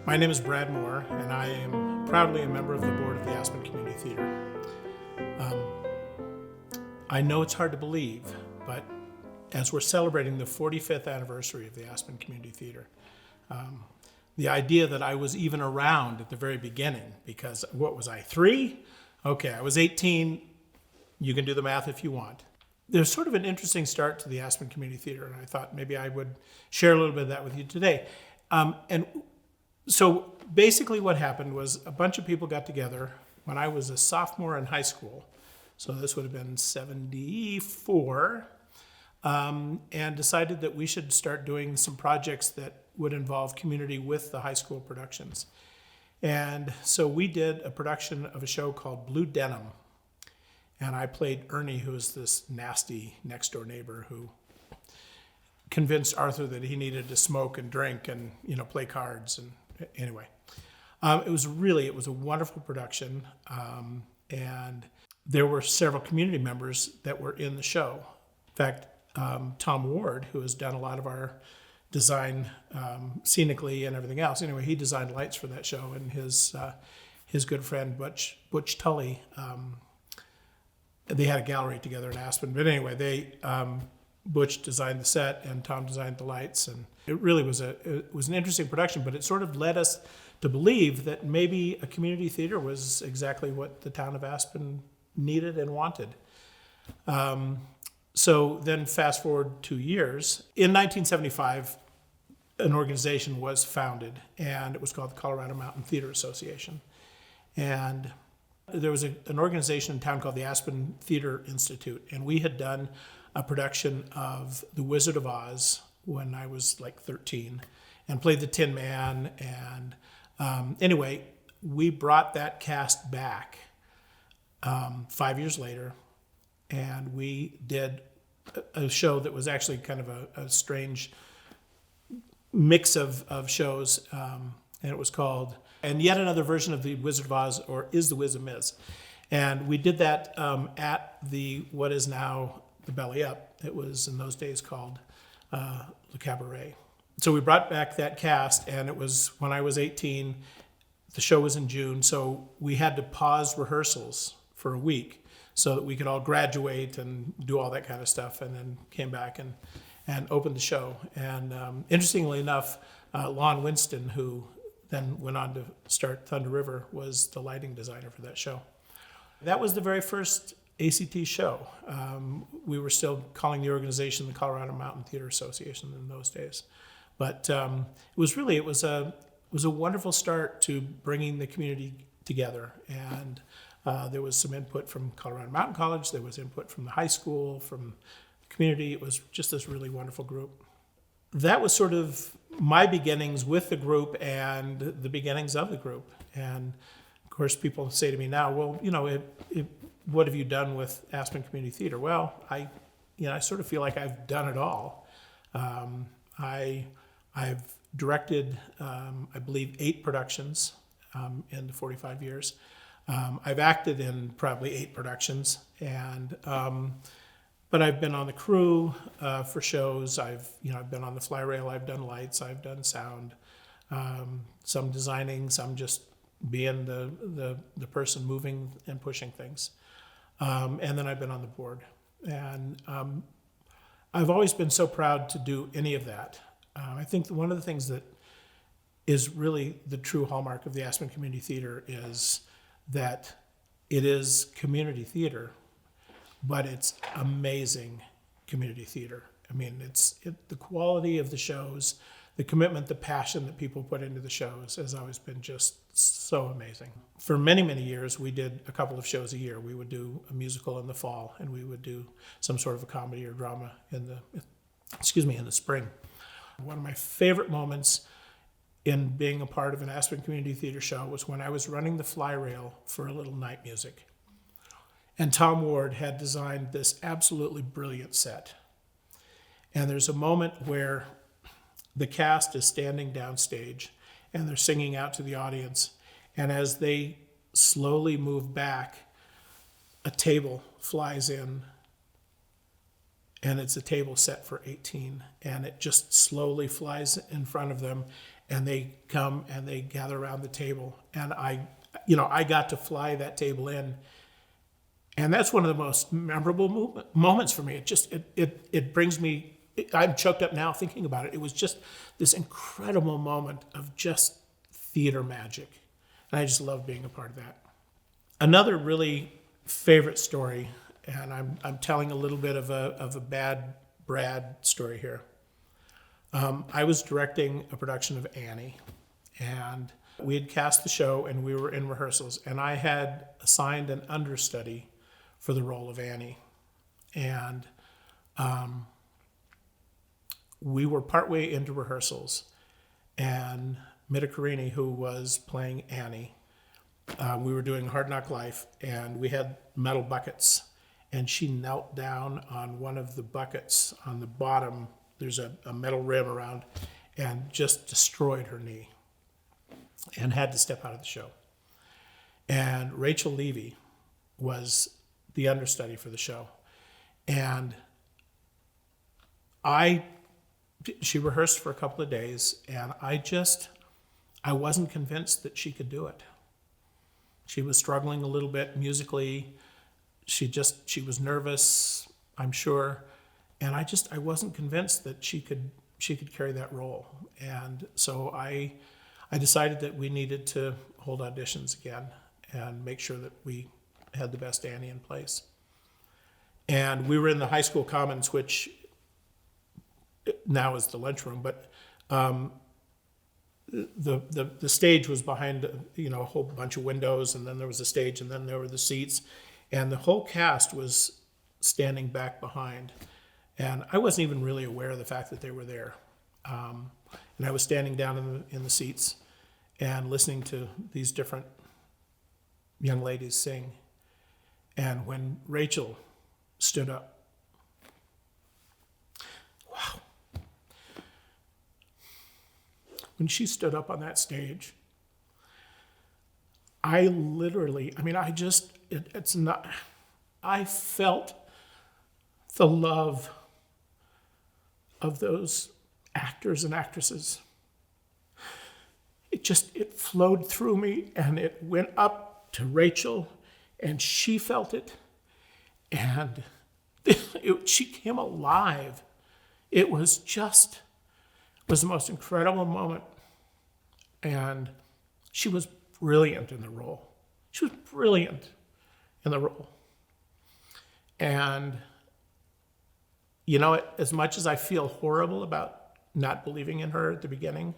My name is Brad Moore, and I am proudly a member of the board of the Aspen Community Theatre. I know it's hard to believe, but as we're celebrating the 45th anniversary of the Aspen Community Theatre, the idea that I was even around at the very beginning, because what was I, 3? Okay, I was 18. You can do the math if you want. There's sort of an interesting start to the Aspen Community Theatre, and I thought maybe I would share a little bit of that with you today. So basically what happened was a bunch of people got together when I was a sophomore in high school. So this would have been 74, and decided that we should start doing some projects that would involve community with the high school productions. And so we did a production of a show called Blue Denim. And I played Ernie, who was this nasty next door neighbor who convinced Arthur that he needed to smoke and drink and, play cards. And anyway, it was a wonderful production. And there were several community members that were in the show. In fact, Tom Ward, who has done a lot of our design scenically and everything else. Anyway, he designed lights for that show, and his good friend Butch Tully, they had a gallery together in Aspen. But anyway, Butch designed the set and Tom designed the lights, and it really was an interesting production. But it sort of led us to believe that maybe a community theater was exactly what the town of Aspen needed and wanted. So then fast forward 2 years. In 1975, an organization was founded, and it was called the Colorado Mountain Theater Association. And there was an organization in town called the Aspen Theater Institute, and we had done a production of The Wizard of Oz when I was like 13 and played the Tin Man. And anyway, we brought that cast back 5 years later, and we did a show that was actually kind of a strange mix of shows, and it was called And Yet Another Version of The Wizard of Oz, or Is the Wiz a Miz? And we did that at what is now the Belly Up. It was in those days called Le Cabaret. So we brought back that cast, and it was when I was 18. The show was in June, so we had to pause rehearsals for a week so that we could all graduate and do all that kind of stuff, and then came back and opened the show. And interestingly enough, Lon Winston, who then went on to start Thunder River, was the lighting designer for that show. That was the very first ACT show. We were still calling the organization the Colorado Mountain Theater Association in those days. But it was a wonderful start to bringing the community together. And there was some input from Colorado Mountain College. There was input from the high school, from the community. It was just this really wonderful group. That was sort of my beginnings with the group and the beginnings of the group. And of course, people say to me now, well, what have you done with Aspen Community Theatre? Well, I sort of feel like I've done it all. I've directed, I believe, 8 productions in the 45 years. I've acted in probably 8 productions, but I've been on the crew for shows. I've been on the fly rail. I've done lights. I've done sound. Some designing. Some just being the person moving and pushing things. And then I've been on the board. And I've always been so proud to do any of that. I think one of the things that is really the true hallmark of the Aspen Community Theatre is that it is community theater, but it's amazing community theater. I mean, the quality of the shows, the commitment, the passion that people put into the shows has always been just so amazing. For many, many years, we did a couple of shows a year. We would do a musical in the fall, and we would do some sort of a comedy or drama in the spring. One of my favorite moments in being a part of an Aspen Community Theatre show was when I was running the fly rail for a little night music. And Tom Ward had designed this absolutely brilliant set. And there's a moment where the cast is standing downstage and they're singing out to the audience. And as they slowly move back, a table flies in, and it's a table set for 18, and it just slowly flies in front of them, and they come and they gather around the table, and I got to fly that table in, and that's one of the most memorable moments for me. It brings me. I'm choked up now thinking about it. It was just this incredible moment of just theater magic, and I just love being a part of that. Another really favorite story, and I'm telling a little bit of a bad Brad story here. I was directing a production of Annie, and we had cast the show, and we were in rehearsals, and I had assigned an understudy for the role of Annie, and we were partway into rehearsals, and Mida Carini, who was playing Annie, we were doing Hard Knock Life, and we had metal buckets, and she knelt down on one of the buckets on the bottom. There's a metal rim around, and just destroyed her knee and had to step out of the show. And Rachel Levy was the understudy for the show. And she rehearsed for a couple of days, and I wasn't convinced that she could do it. She was struggling a little bit musically. She was nervous, I'm sure. And I wasn't convinced that she could carry that role. And so I decided that we needed to hold auditions again and make sure that we had the best Annie in place. And we were in the high school commons, which now is the lunchroom, but the stage was behind a whole bunch of windows, and then there was a stage, and then there were the seats, and the whole cast was standing back behind. And I wasn't even really aware of the fact that they were there. And I was standing down in the seats and listening to these different young ladies sing. And when Rachel stood up, wow. When she stood up on that stage, I felt the love of those actors and actresses. It flowed through me, and it went up to Rachel, and she felt it, and she came alive. It was the most incredible moment, and she was brilliant in the role. She was brilliant in the role. And as much as I feel horrible about not believing in her at the beginning,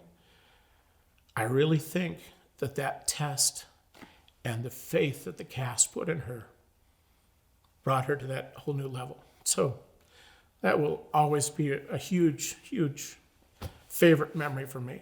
I really think that test and the faith that the cast put in her brought her to that whole new level. So that will always be a huge, huge favorite memory for me.